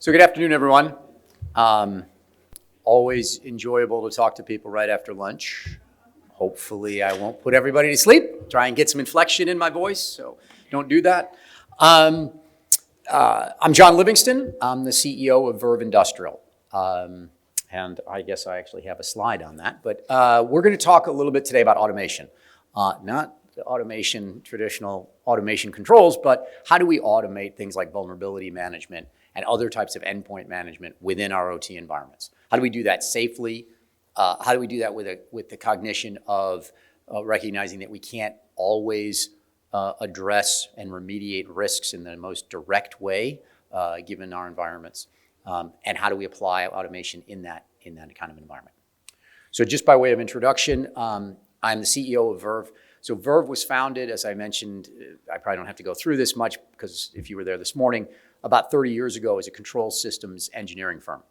So good afternoon, everyone. Always enjoyable to talk to people right after lunch. Hopefully I won't put everybody to sleep. Try and get some inflection in my voice, so don't do that. I'm John Livingston. I'm the CEO of Verve Industrial. And I guess I actually have a slide on that. But we're going to talk a little bit today about automation. Not the automation, traditional automation controls, but how do we automate things like vulnerability management and other types of endpoint management within our OT environments? How do we do that safely? How do we do that with the cognition of recognizing that we can't always address and remediate risks in the most direct way given our environments? And how do we apply automation in that kind of environment? So just by way of introduction, I'm the CEO of Verve. So Verve was founded, as I mentioned, I probably don't have to go through this much because if you were there this morning, about 30 years ago as a control systems engineering firm.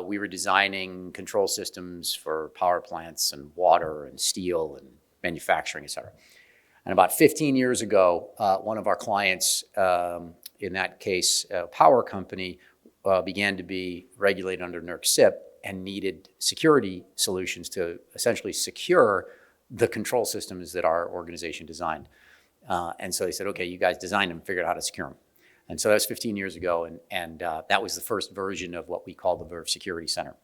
We were designing control systems for power plants and water and steel and manufacturing, et cetera. And about 15 years ago, one of our clients, in that case, a power company, began to be regulated under NERC-CIP and needed security solutions to essentially secure the control systems that our organization designed. And so they said, okay, you guys designed them, figured out how to secure them. And so that was 15 years ago, and that was the first version of what we call the Verve Security Center.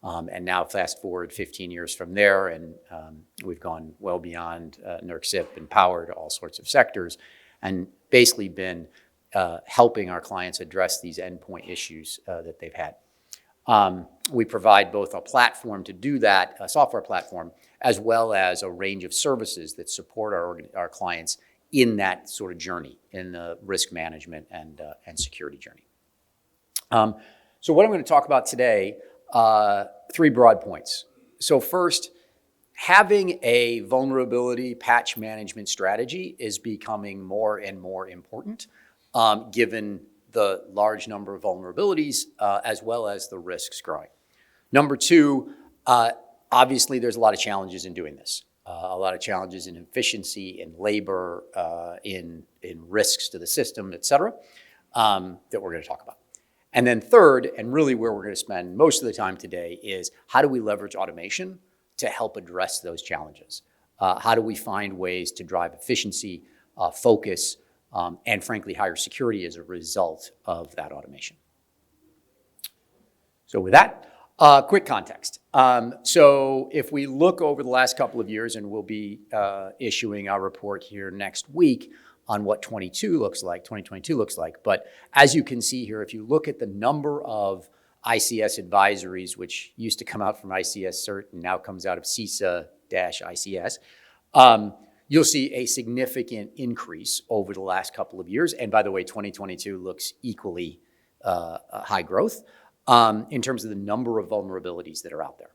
And now fast forward 15 years from there, and we've gone well beyond NERC-CIP and power to all sorts of sectors, and basically been helping our clients address these endpoint issues that they've had. We provide both a platform to do that, a software platform, as well as a range of services that support our clients in that sort of journey, in the risk management and security journey. So what I'm going to talk about today, three broad points. So first, having a vulnerability patch management strategy is becoming more and more important, given the large number of vulnerabilities as well as the risks growing. Number two, obviously there's a lot of challenges in doing this. A lot of challenges in efficiency, in labor, in risks to the system, et cetera, that we're going to talk about. And then third, and really where we're going to spend most of the time today, is how do we leverage automation to help address those challenges? How do we find ways to drive efficiency, focus, and frankly, higher security as a result of that automation? So with that, quick context. So if we look over the last couple of years, and we'll be issuing our report here next week on what 2022 looks like. But as you can see here, if you look at the number of ICS advisories, which used to come out from ICS-CERT and now comes out of CISA-ICS, you'll see a significant increase over the last couple of years. And by the way, 2022 looks equally high growth in terms of the number of vulnerabilities that are out there.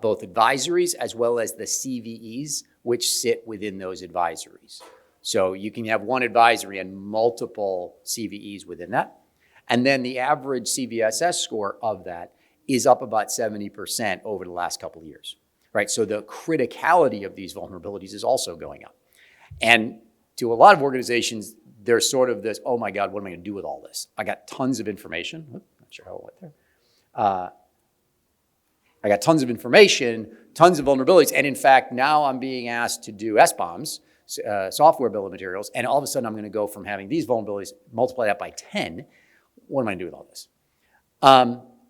Both advisories as well as the CVEs, which sit within those advisories. So you can have one advisory and multiple CVEs within that. And then the average CVSS score of that is up about 70% over the last couple of years. Right, so the criticality of these vulnerabilities is also going up. And to a lot of organizations, there's sort of this, oh my God, what am I going to do with all this? I got tons of information. Not sure how it went there. I got tons of information, tons of vulnerabilities. And in fact, now I'm being asked to do SBOMs, software bill of materials. And all of a sudden, I'm going to go from having these vulnerabilities, multiply that by 10. What am I going to do with all this?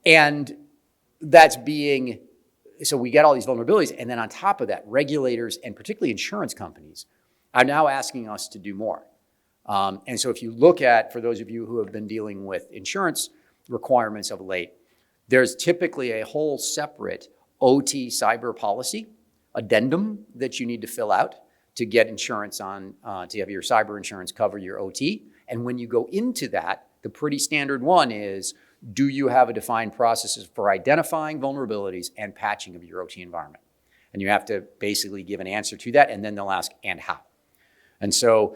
And that's being... So we get all these vulnerabilities, and then on top of that, regulators and particularly insurance companies are now asking us to do more. And so if you look at, for those of you who have been dealing with insurance requirements of late, there's typically a whole separate OT cyber policy addendum that you need to fill out to get insurance on, to have your cyber insurance cover your OT. And when you go into that, the pretty standard one is, do you have a defined processes for identifying vulnerabilities and patching of your OT environment? And you have to basically give an answer to that, and then they'll ask, and how? And so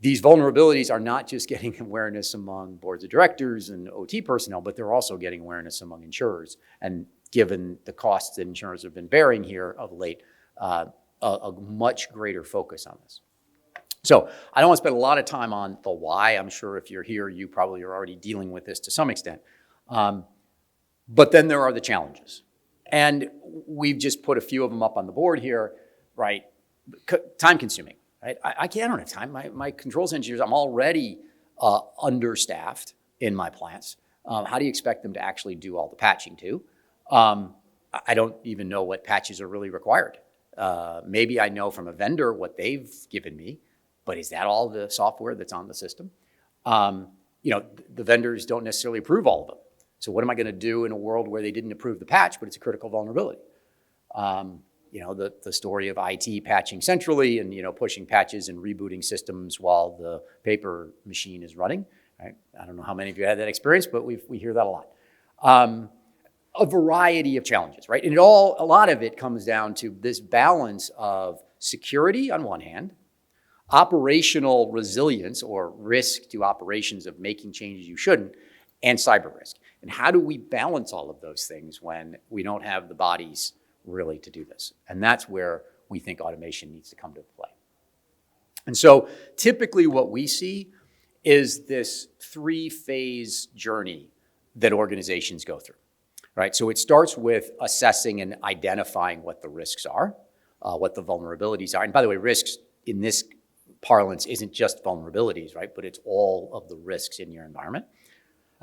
these vulnerabilities are not just getting awareness among boards of directors and OT personnel, but they're also getting awareness among insurers. And given the costs that insurers have been bearing here of late, a much greater focus on this. So I don't want to spend a lot of time on the why. I'm sure if you're here, you probably are already dealing with this to some extent. But then there are the challenges. And we've just put a few of them up on the board here, right? Time consuming, right? I don't have time. My controls engineers, I'm already understaffed in my plants. How do you expect them to actually do all the patching too? I don't even know what patches are really required. Maybe I know from a vendor what they've given me, but is that all the software that's on the system? The vendors don't necessarily approve all of them. So what am I going to do in a world where they didn't approve the patch, but it's a critical vulnerability? The story of IT patching centrally and, pushing patches and rebooting systems while the paper machine is running. Right? I don't know how many of you had that experience, but we hear that a lot. A variety of challenges, right? And a lot of it comes down to this balance of security on one hand, operational resilience or risk to operations of making changes you shouldn't, and cyber risk. And how do we balance all of those things when we don't have the bodies really to do this? And that's where we think automation needs to come to play. And so typically what we see is this 3-phase journey that organizations go through, right? So it starts with assessing and identifying what the risks are, what the vulnerabilities are. And by the way, risks in this parlance isn't just vulnerabilities, right? But it's all of the risks in your environment.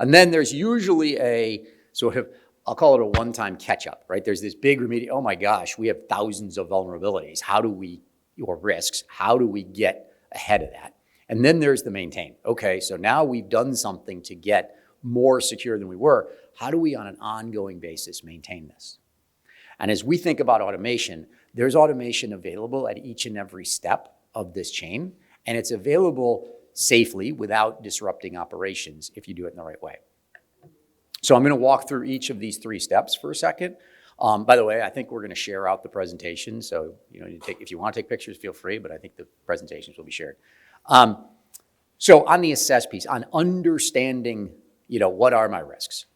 And then there's usually a sort of, I'll call it a one-time catch-up, right? There's this big remediation, oh my gosh, we have thousands of vulnerabilities. Or risks, how do we get ahead of that? And then there's the maintain. Okay, so now we've done something to get more secure than we were. How do we on an ongoing basis maintain this? And as we think about automation, there's automation available at each and every step of this chain, and it's available safely without disrupting operations if you do it in the right way. So I'm going to walk through each of these 3 steps for a second. By the way, I think we're going to share out the presentation. So if you want to take pictures, feel free, but I think the presentations will be shared. So on the assess piece, on understanding, what are my risks?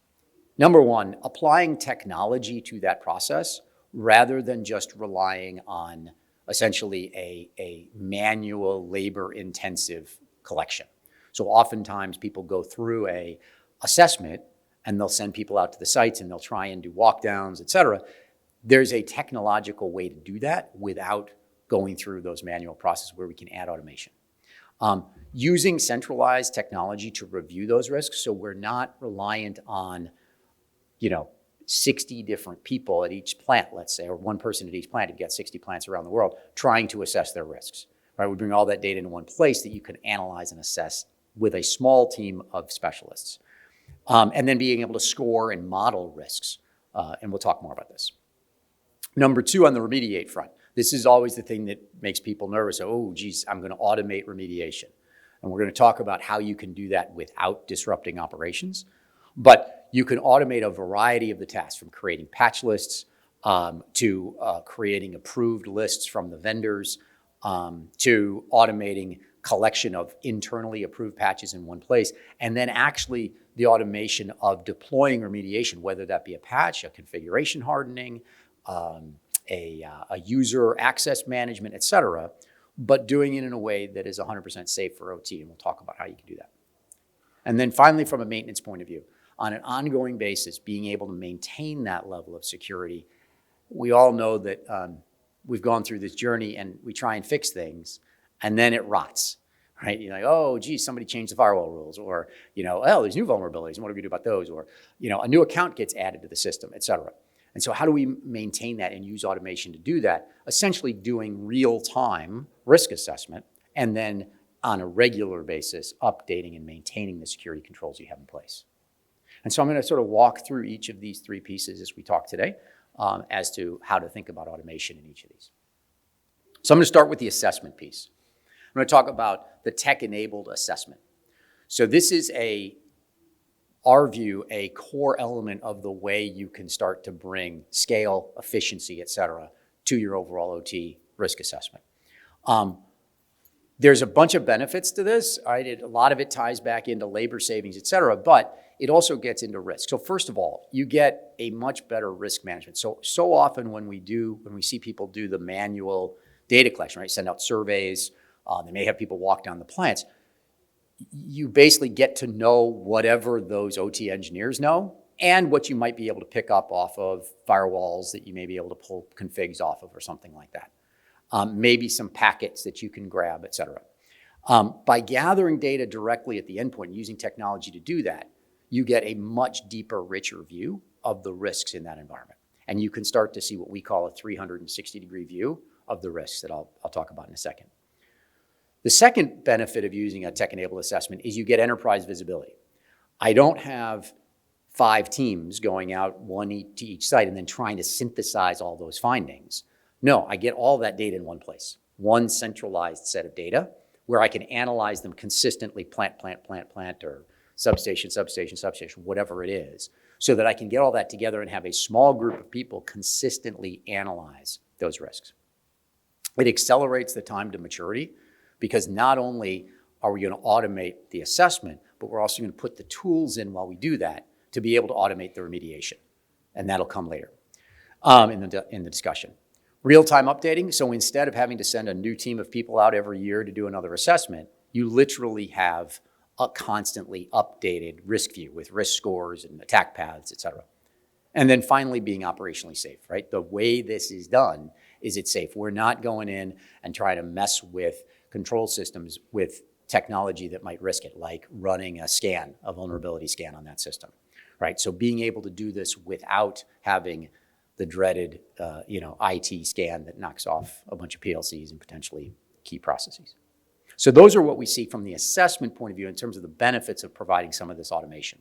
Number 1, applying technology to that process rather than just relying on essentially a manual labor-intensive collection. So oftentimes people go through a assessment and they'll send people out to the sites and they'll try and do walkdowns, et cetera. There's a technological way to do that without going through those manual processes where we can add automation. Using centralized technology to review those risks so we're not reliant on, 60 different people at each plant, let's say, or one person at each plant. You've got 60 plants around the world trying to assess their risks. Right? We bring all that data into one place that you can analyze and assess with a small team of specialists. And then being able to score and model risks. And we'll talk more about this. Number 2, on the remediate front. This is always the thing that makes people nervous. Oh, geez, I'm going to automate remediation. And we're going to talk about how you can do that without disrupting operations. But you can automate a variety of the tasks, from creating patch lists to creating approved lists from the vendors, to automating collection of internally approved patches in one place, and then actually the automation of deploying remediation, whether that be a patch, a configuration hardening, a user access management, et cetera, but doing it in a way that is 100% safe for OT, and we'll talk about how you can do that. And then finally, from a maintenance point of view, on an ongoing basis, being able to maintain that level of security. We all know that we've gone through this journey and we try and fix things, and then it rots, right? You're like, oh, geez, somebody changed the firewall rules, or, oh, there's new vulnerabilities, and what do we do about those? Or, a new account gets added to the system, et cetera. And so how do we maintain that and use automation to do that? Essentially doing real-time risk assessment, and then on a regular basis, updating and maintaining the security controls you have in place. And so I'm going to sort of walk through each of these 3 pieces as we talk today as to how to think about automation in each of these. So I'm going to start with the assessment piece. I'm going to talk about the tech-enabled assessment. So this is our view, a core element of the way you can start to bring scale, efficiency, et cetera, to your overall OT risk assessment. There's a bunch of benefits to this. Right? A lot of it ties back into labor savings, et cetera, but it also gets into risk. So first of all, you get a much better risk management. So often when we see people do the manual data collection, right, send out surveys, They may have people walk down the plants. You basically get to know whatever those OT engineers know and what you might be able to pick up off of firewalls that you may be able to pull configs off of or something like that. Maybe some packets that you can grab, et cetera. By gathering data directly at the endpoint, using technology to do that, you get a much deeper, richer view of the risks in that environment. And you can start to see what we call a 360-degree view of the risks that I'll talk about in a second. The second benefit of using a tech-enabled assessment is you get enterprise visibility. I don't have 5 teams going out, one to each site, and then trying to synthesize all those findings. No, I get all that data in one place, one centralized set of data where I can analyze them consistently, plant, or substation, whatever it is, so that I can get all that together and have a small group of people consistently analyze those risks. It accelerates the time to maturity, because not only are we going to automate the assessment, but we're also going to put the tools in while we do that to be able to automate the remediation. And that'll come later in the discussion. Real-time updating. So instead of having to send a new team of people out every year to do another assessment, you literally have a constantly updated risk view with risk scores and attack paths, et cetera. And then finally, being operationally safe, right? The way this is done is it's safe. We're not going in and trying to mess with control systems with technology that might risk it, like running a vulnerability scan on that system, right? So being able to do this without having the dreaded, IT scan that knocks off a bunch of PLCs and potentially key processes. So those are what we see from the assessment point of view in terms of the benefits of providing some of this automation.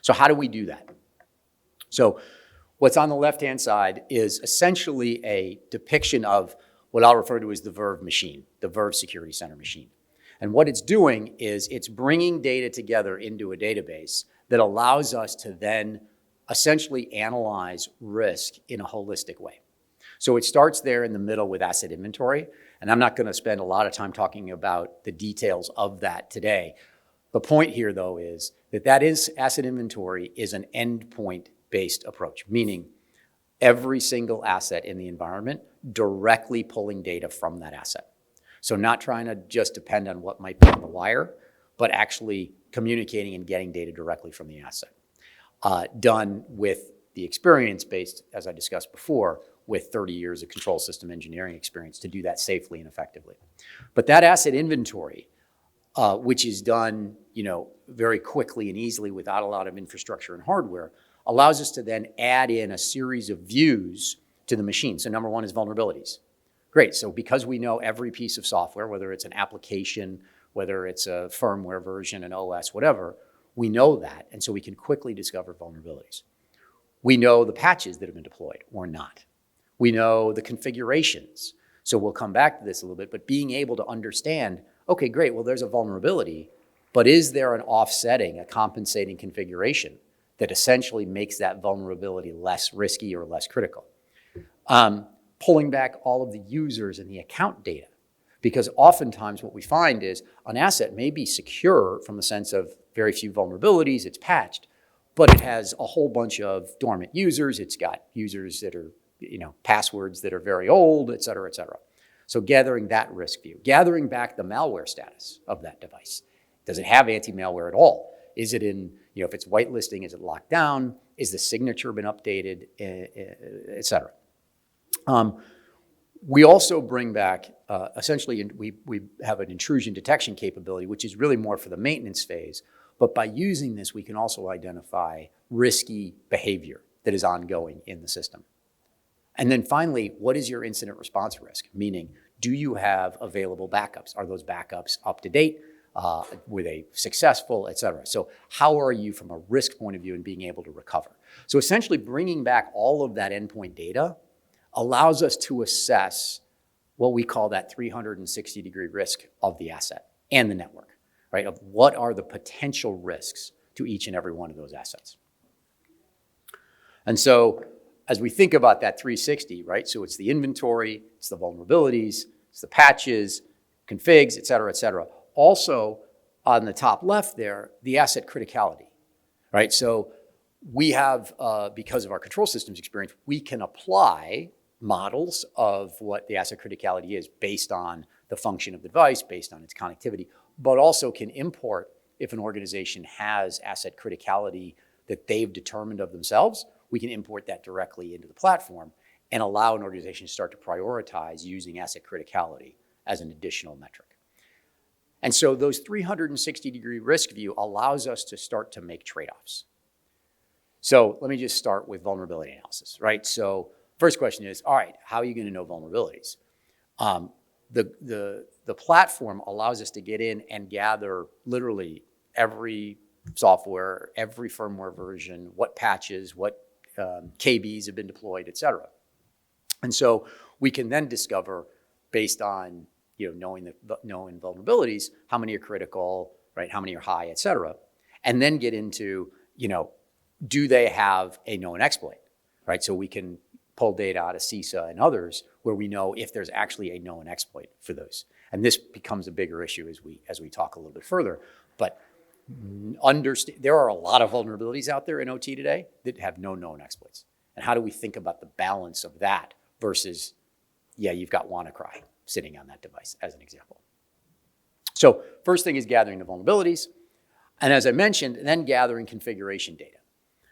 So how do we do that? So what's on the left-hand side is essentially a depiction of what I'll refer to as the Verve machine, the Verve Security Center machine. And what it's doing is it's bringing data together into a database that allows us to then essentially analyze risk in a holistic way. So it starts there in the middle with asset inventory, and I'm not going to spend a lot of time talking about the details of that today. The point here, though, is that asset inventory is an endpoint-based approach, meaning every single asset in the environment directly pulling data from that asset. So not trying to just depend on what might be on the wire, but actually communicating and getting data directly from the asset. Done with the experience based, as I discussed before, with 30 years of control system engineering experience to do that safely and effectively. But that asset inventory, which is done, very quickly and easily without a lot of infrastructure and hardware, allows us to then add in a series of views to the machine. So number one is vulnerabilities. Great, so because we know every piece of software, whether it's an application, whether it's a firmware version, an OS, whatever, we know that, and so we can quickly discover vulnerabilities. We know the patches that have been deployed or not. We know the configurations. So we'll come back to this a little bit, but being able to understand, okay, great, well, there's a vulnerability, but is there an offsetting, a compensating configuration that essentially makes that vulnerability less risky or less critical? Pulling back all of the users and the account data, because oftentimes what we find is an asset may be secure from the sense of very few vulnerabilities, it's patched, but it has a whole bunch of dormant users, it's got users that are, passwords that are very old, et cetera, et cetera. So gathering that risk view, gathering back the malware status of that device. Does it have anti-malware at all? Is it in, if it's whitelisting, is it locked down? Is the signature been updated, et cetera? We also bring back, essentially, we have an intrusion detection capability, which is really more for the maintenance phase. But by using this, we can also identify risky behavior that is ongoing in the system. And then finally, what is your incident response risk? Meaning, do you have available backups? Are those backups up to date? Were they successful, et cetera? So how are you from a risk point of view and being able to recover? So essentially bringing back all of that endpoint data allows us to assess what we call that 360-degree risk of the asset and the network, right? Of what are the potential risks to each and every one of those assets. And so as we think about that 360, right? So it's the inventory, it's the vulnerabilities, it's the patches, configs, et cetera, et cetera. Also on the top left there, the asset criticality, right? So we have, because of our control systems experience, we can apply models of what the asset criticality is based on the function of the device based on its connectivity, but also can import if an organization has asset criticality that they've determined of themselves. We can import that directly into the platform and allow an organization to start to prioritize using asset criticality as an additional metric. And so those 360-degree risk view allows us to start to make trade-offs. So let me just start with vulnerability analysis, right? So first question is, all right, how are you going to know vulnerabilities? The platform allows us to get in and gather literally every software, every firmware version, what patches, what KBs have been deployed, et cetera. And so we can then discover, based on knowing vulnerabilities, how many are critical, right? How many are high, et cetera, and then get into, do they have a known exploit, right? So we can pull data out of CISA and others where we know if there's actually a known exploit for those. And this becomes a bigger issue as we talk a little bit further. But there are a lot of vulnerabilities out there in OT today that have no known exploits. And how do we think about the balance of that versus, you've got WannaCry sitting on that device, as an example. So first thing is gathering the vulnerabilities. And as I mentioned, then gathering configuration data,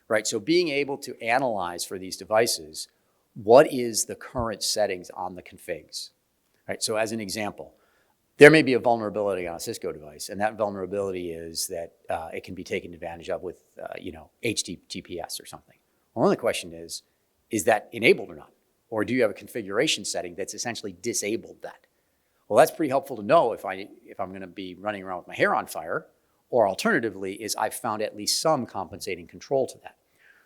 right? So being able to analyze for these devices, what is the current settings on the configs, right? So as an example, there may be a vulnerability on a Cisco device, and that vulnerability is that it can be taken advantage of with, HTTPS or something. Well, the question is that enabled or not? Or do you have a configuration setting that's essentially disabled that? Well, that's pretty helpful to know if I'm going to be running around with my hair on fire, or alternatively is I've found at least some compensating control to that.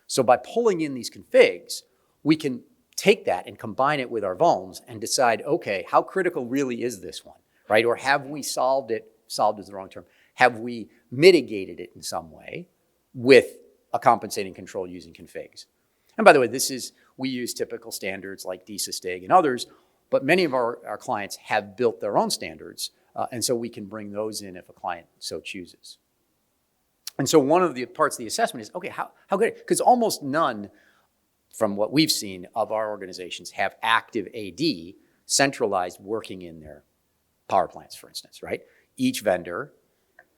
So by pulling in these configs, we can take that and combine it with our vulns and decide, okay, how critical really is this one, right? Or have we solved is the wrong term, have we mitigated it in some way with a compensating control using configs? And by the way, we use typical standards like DSA-STIG and others, but many of our clients have built their own standards, and so we can bring those in if a client so chooses. And so one of the parts of the assessment is, okay, how good? Because almost none, from what we've seen, of our organizations have active AD centralized working in their power plants, for instance, right? Each vendor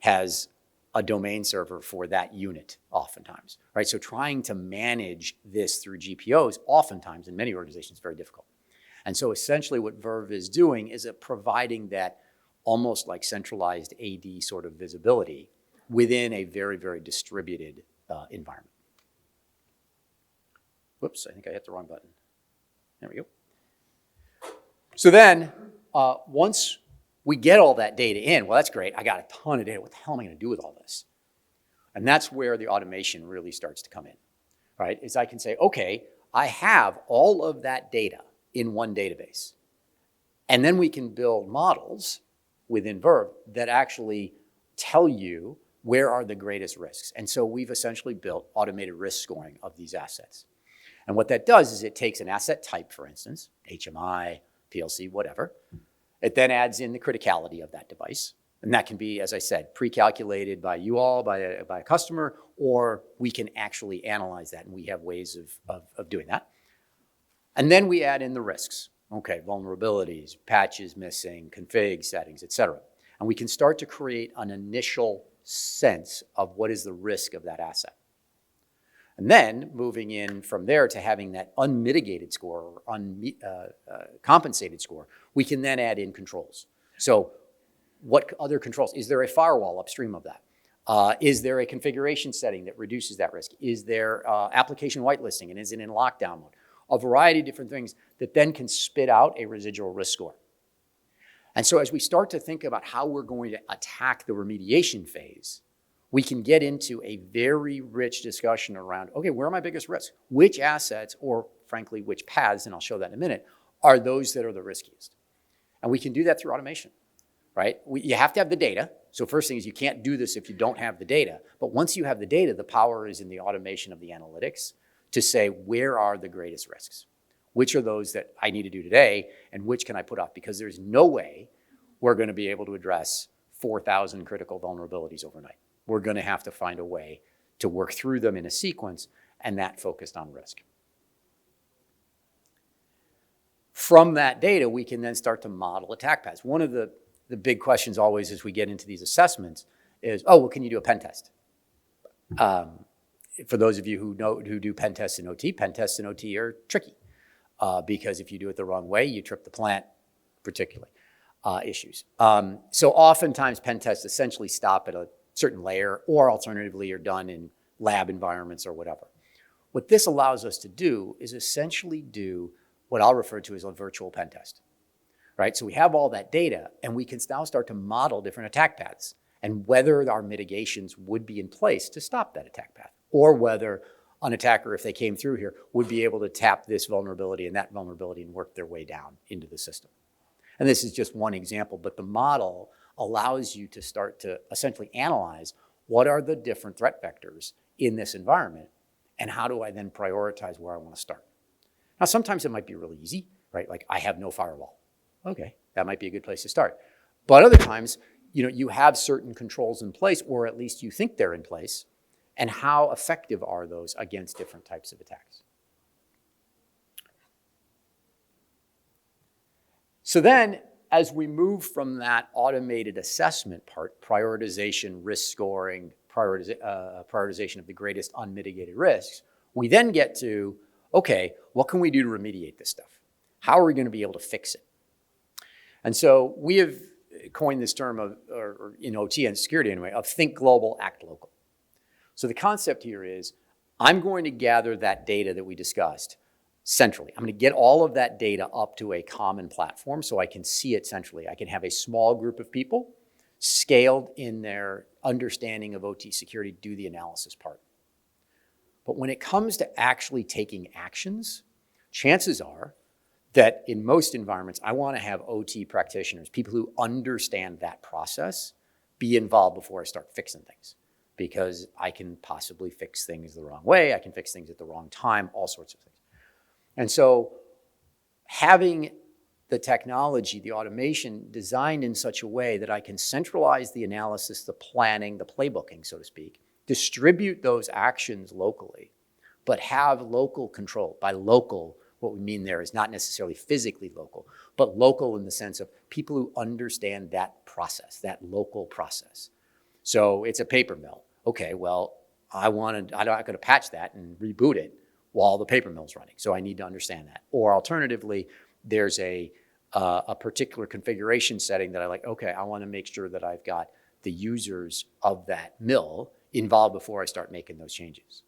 has a domain server for that unit oftentimes, right? So trying to manage this through GPOs oftentimes in many organizations is very difficult. And so essentially what Verve is doing is providing that almost like centralized AD sort of visibility within a very, very distributed environment. Whoops, I think I hit the wrong button. There we go. So then once we get all that data in, well, that's great. I got a ton of data. What the hell am I going to do with all this? And that's where the automation really starts to come in, right? Is I can say, okay, I have all of that data in one database. And then we can build models within Verve that actually tell you where are the greatest risks. And so we've essentially built automated risk scoring of these assets. And what that does is it takes an asset type, for instance, HMI, PLC, whatever. It then adds in the criticality of that device. And that can be, as I said, pre-calculated by you all, by a customer, or we can actually analyze that, and we have ways of doing that. And then we add in the risks. Okay, vulnerabilities, patches missing, config settings, et cetera. And we can start to create an initial sense of what is the risk of that asset. And then moving in from there to having that unmitigated score or compensated score, we can then add in controls. So what other controls? Is there a firewall upstream of that? Is there a configuration setting that reduces that risk? Is there application whitelisting, and is it in lockdown mode? A variety of different things that then can spit out a residual risk score. And so as we start to think about how we're going to attack the remediation phase, we can get into a very rich discussion around, okay, where are my biggest risks? Which assets, or frankly, which paths, and I'll show that in a minute, are those that are the riskiest? And we can do that through automation, right? You have to have the data. So first thing is you can't do this if you don't have the data. But once you have the data, the power is in the automation of the analytics to say, where are the greatest risks? Which are those that I need to do today, and which can I put off? Because there's no way we're going to be able to address 4,000 critical vulnerabilities overnight. We're going to have to find a way to work through them in a sequence, and that focused on risk. From that data, we can then start to model attack paths. One of the big questions always as we get into these assessments is, oh, well, can you do a pen test? For those of you who do pen tests in OT are tricky because if you do it the wrong way, you trip the plant, particularly issues. So oftentimes pen tests essentially stop at a certain layer, or alternatively are done in lab environments or whatever. What this allows us to do is essentially do what I'll refer to as a virtual pen test, right? So we have all that data and we can now start to model different attack paths and whether our mitigations would be in place to stop that attack path, or whether an attacker, if they came through here, would be able to tap this vulnerability and that vulnerability and work their way down into the system. And this is just one example, but the model allows you to start to essentially analyze what are the different threat vectors in this environment and how do I then prioritize where I want to start. Now, sometimes it might be really easy, right? Like I have no firewall. Okay, that might be a good place to start. But other times, you have certain controls in place, or at least you think they're in place, and how effective are those against different types of attacks? So then, as we move from that automated assessment part, prioritization, risk scoring, prioritization of the greatest unmitigated risks, we then get to, okay, what can we do to remediate this stuff? How are we going to be able to fix it? And so we have coined this term or in OT and security anyway, of think global, act local. So the concept here is I'm going to gather that data that we discussed centrally. I'm going to get all of that data up to a common platform so I can see it centrally. I can have a small group of people scaled in their understanding of OT security do the analysis part. But when it comes to actually taking actions, chances are that in most environments, I want to have OT practitioners, people who understand that process, be involved before I start fixing things. Because I can possibly fix things the wrong way, I can fix things at the wrong time, all sorts of things. And so having the technology, the automation designed in such a way that I can centralize the analysis, the planning, the playbooking, so to speak, distribute those actions locally, but have local control. By local, what we mean there is not necessarily physically local, but local in the sense of people who understand that process, that local process. So it's a paper mill. Okay, well, I'm not going to patch that and reboot it while the paper mill's running. So I need to understand that. Or alternatively, there's a particular configuration setting that I like, okay, I want to make sure that I've got the users of that mill involved before I start making those changes.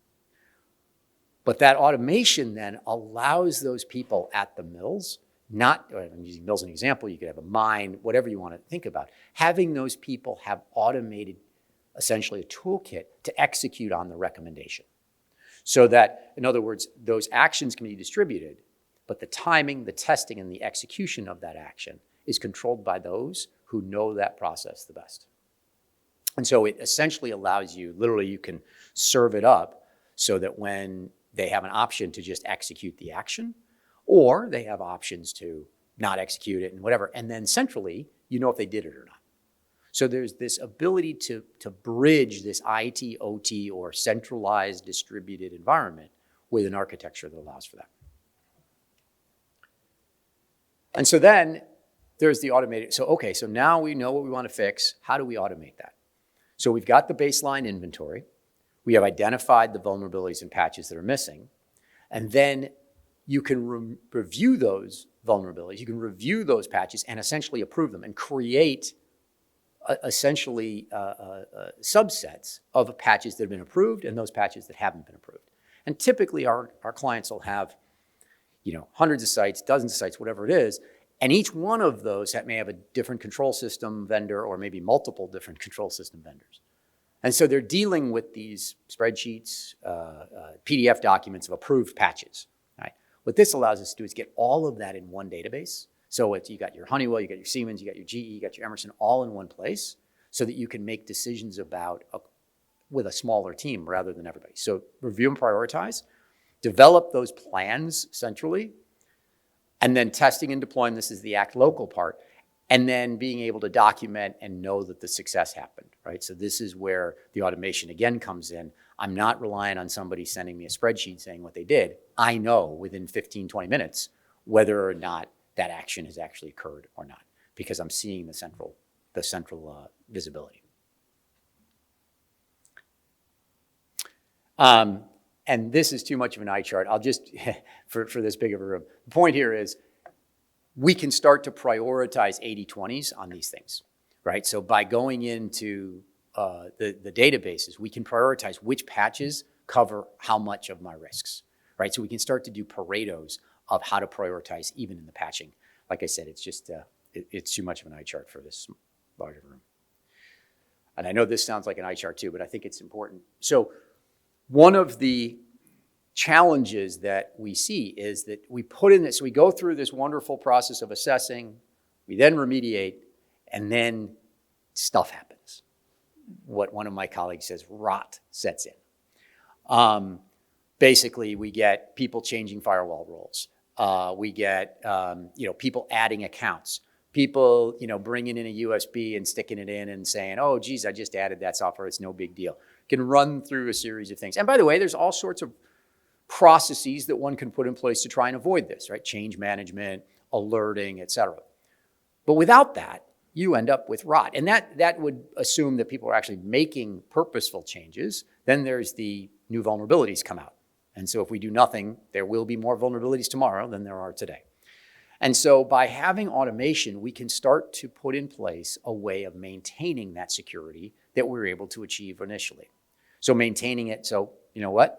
But that automation then allows those people at the mills, I'm using mills as an example, you could have a mine, whatever you want to think about, having those people have automated, essentially a toolkit to execute on the recommendation. So that, in other words, those actions can be distributed, but the timing, the testing, and the execution of that action is controlled by those who know that process the best. And so it essentially allows you, literally you can serve it up so that when they have an option to just execute the action, or they have options to not execute it and whatever, and then centrally, you know if they did it or not. So there's this ability to bridge this IT, OT, or centralized distributed environment with an architecture that allows for that. And so then there's the automated, so now we know what we want to fix. How do we automate that? So we've got the baseline inventory. We have identified the vulnerabilities and patches that are missing. And then you can review those vulnerabilities. You can review those patches and essentially approve them and create essentially subsets of patches that have been approved and those patches that haven't been approved. And typically our clients will have hundreds of sites, dozens of sites, whatever it is, and each one of those may have a different control system vendor or maybe multiple different control system vendors. And so they're dealing with these spreadsheets, PDF documents of approved patches. Right? What this allows us to do is get all of that in one database. So you got your Honeywell, you got your Siemens, you got your GE, you got your Emerson, all in one place so that you can make decisions about with a smaller team rather than everybody. So review and prioritize, develop those plans centrally, and then testing and deploying, this is the act local part, and then being able to document and know that the success happened, right? So this is where the automation again comes in. I'm not relying on somebody sending me a spreadsheet saying what they did. I know within 15, 20 minutes whether or not that action has actually occurred or not, because I'm seeing the central visibility. And this is too much of an eye chart. I'll just, for this big of a room. The point here is we can start to prioritize 80/20s on these things, right? So by going into the databases, we can prioritize which patches cover how much of my risks, right? So we can start to do Paretos of how to prioritize even in the patching. Like I said, it's just, it's too much of an eye chart for this larger room. And I know this sounds like an eye chart too, but I think it's important. So one of the challenges that we see is that we put in this, so we go through this wonderful process of assessing, we then remediate, and then stuff happens. What one of my colleagues says, rot sets in. Basically, we get people changing firewall roles. We get people adding accounts. People bringing in a USB and sticking it in and saying, oh, geez, I just added that software. It's no big deal. Can run through a series of things. And by the way, there's all sorts of processes that one can put in place to try and avoid this, right? Change management, alerting, et cetera. But without that, you end up with rot. And that would assume that people are actually making purposeful changes. Then there's the new vulnerabilities come out. And so if we do nothing, there will be more vulnerabilities tomorrow than there are today. And so by having automation, we can start to put in place a way of maintaining that security that we were able to achieve initially. So maintaining it, so you know what?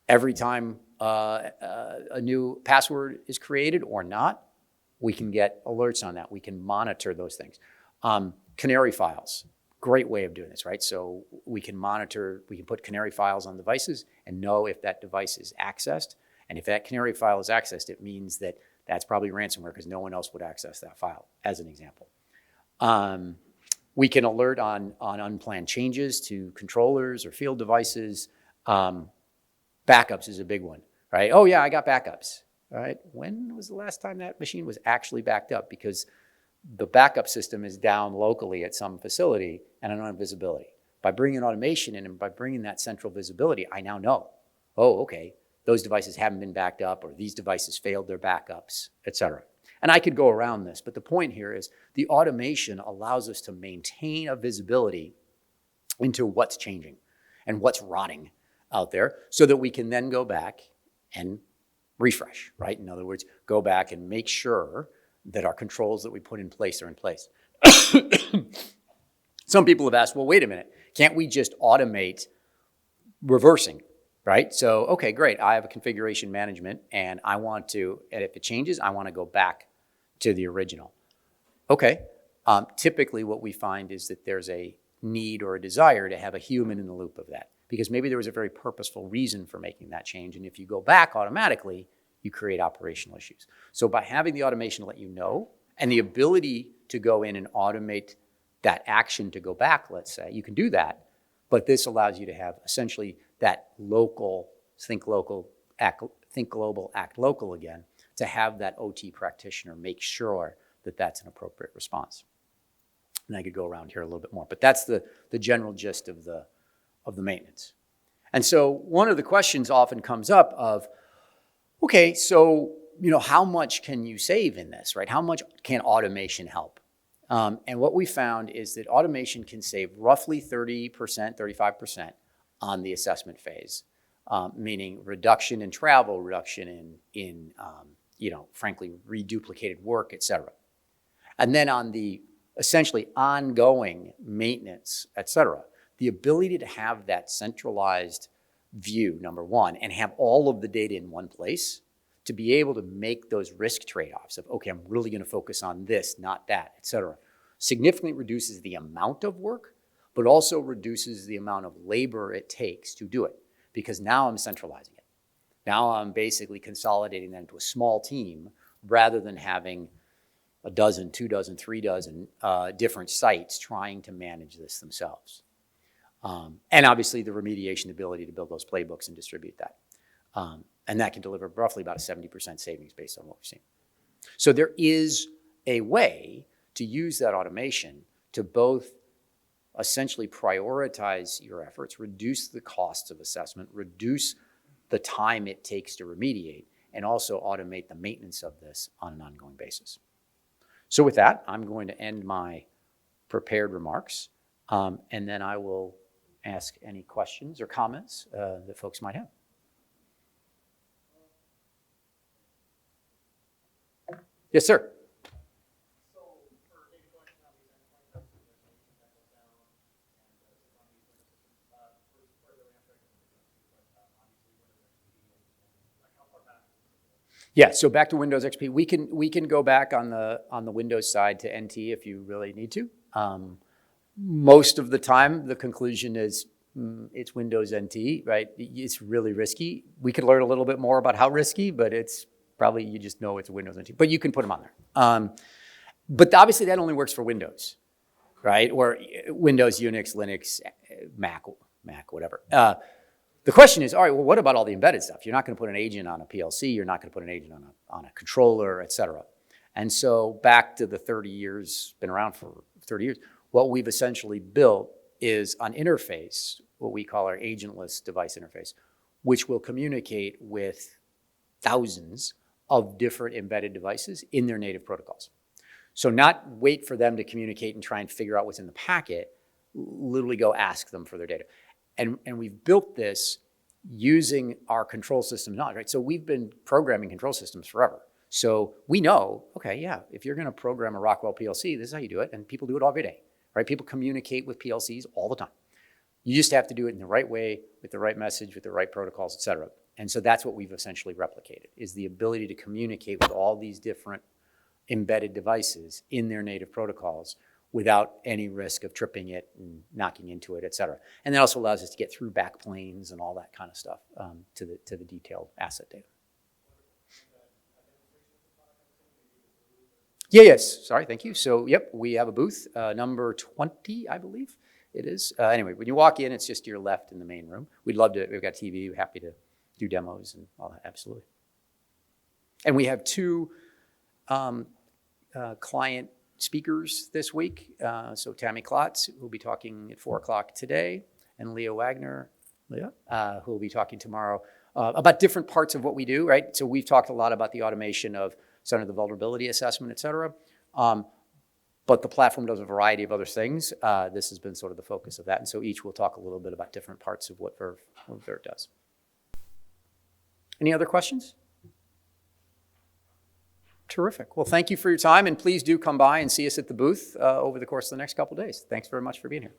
Every time a new password is created or not, we can get alerts on that. We can monitor those things. Canary files, great way of doing this, right? So we can monitor, we can put canary files on devices and know if that device is accessed. And if that canary file is accessed, it means that that's probably ransomware because no one else would access that file, as an example. We can alert on unplanned changes to controllers or field devices. Backups is a big one, right? Oh yeah, I got backups, right? When was the last time that machine was actually backed up? Because the backup system is down locally at some facility and I don't have visibility. By bringing automation in and by bringing that central visibility, I now know, oh, okay, those devices haven't been backed up or these devices failed their backups, et cetera. And I could go around this, but the point here is the automation allows us to maintain a visibility into what's changing and what's rotting out there so that we can then go back and refresh, right? In other words, go back and make sure that our controls that we put in place are in place. Some people have asked, well, wait a minute, can't we just automate reversing, right? So, okay, great, I have a configuration management and I want to, and if it changes, I want to go back to the original. Okay, typically what we find is that there's a need or a desire to have a human in the loop of that because maybe there was a very purposeful reason for making that change. And if you go back automatically, you create operational issues. So by having the automation let you know and the ability to go in and automate that action to go back, let's say, you can do that, but this allows you to have essentially that local, think local, think global, act local again, to have that OT practitioner make sure that that's an appropriate response. And I could go around here a little bit more, but that's the general gist of the maintenance. And so one of the questions often comes up of, okay, so how much can you save in this, right? How much can automation help? And what we found is that automation can save roughly 30%, 35% on the assessment phase, meaning reduction in travel, reduction in frankly, reduplicated work, et cetera. And then on the essentially ongoing maintenance, et cetera, the ability to have that centralized view, number one, and have all of the data in one place to be able to make those risk trade-offs of, okay, I'm really going to focus on this, not that, et cetera, significantly reduces the amount of work, but also reduces the amount of labor it takes to do it because now I'm centralizing it. Now I'm basically consolidating that into a small team rather than having a dozen, 2 dozen, 3 dozen different sites trying to manage this themselves. And obviously the remediation ability to build those playbooks and distribute that. And that can deliver roughly about a 70% savings based on what we've seen. So there is a way to use that automation to both essentially prioritize your efforts, reduce the costs of assessment, reduce the time it takes to remediate, and also automate the maintenance of this on an ongoing basis. So with that, I'm going to end my prepared remarks, and then I will ask any questions or comments that folks might have. Yes, sir. Yeah, so back to Windows XP, we can go back on the Windows side to NT if you really need to. Most of the time, the conclusion is it's Windows NT, right? It's really risky. We could learn a little bit more about how risky, but it's probably, you just know it's Windows NT. But you can put them on there. But obviously that only works for Windows, right? Or Windows, Unix, Linux, Mac, whatever. The question is, all right, well, what about all the embedded stuff? You're not going to put an agent on a PLC. You're not going to put an agent on a controller, et cetera. And so back to the 30 years, been around for 30 years, what we've essentially built is an interface, what we call our agentless device interface, which will communicate with thousands of different embedded devices in their native protocols. So not wait for them to communicate and try and figure out what's in the packet, literally go ask them for their data. And we've built this using our control system knowledge, right? So we've been programming control systems forever. So we know, okay, yeah, if you're going to program a Rockwell PLC, this is how you do it, and people do it every day, right? People communicate with PLCs all the time. You just have to do it in the right way, with the right message, with the right protocols, et cetera. And so that's what we've essentially replicated, is the ability to communicate with all these different embedded devices in their native protocols without any risk of tripping it and knocking into it, et cetera. And that also allows us to get through backplanes and all that kind of stuff to the detailed asset data. Yeah, yes, sorry, thank you. So, yep, we have a booth, number 20, I believe it is. Anyway, when you walk in, it's just to your left in the main room. We'd love to, we've got TV, we're happy to do demos and all that, absolutely. And we have two client speakers this week. So Tammy Klotz, who will be talking at 4 o'clock today, and Leah Wagner, who will be talking tomorrow about different parts of what we do, right? So we've talked a lot about the automation of some of the vulnerability assessment, et cetera. But the platform does a variety of other things. This has been sort of the focus of that. And so each will talk a little bit about different parts of what Verve does. Any other questions? Terrific. Well, thank you for your time, and please do come by and see us at the booth over the course of the next couple of days. Thanks very much for being here.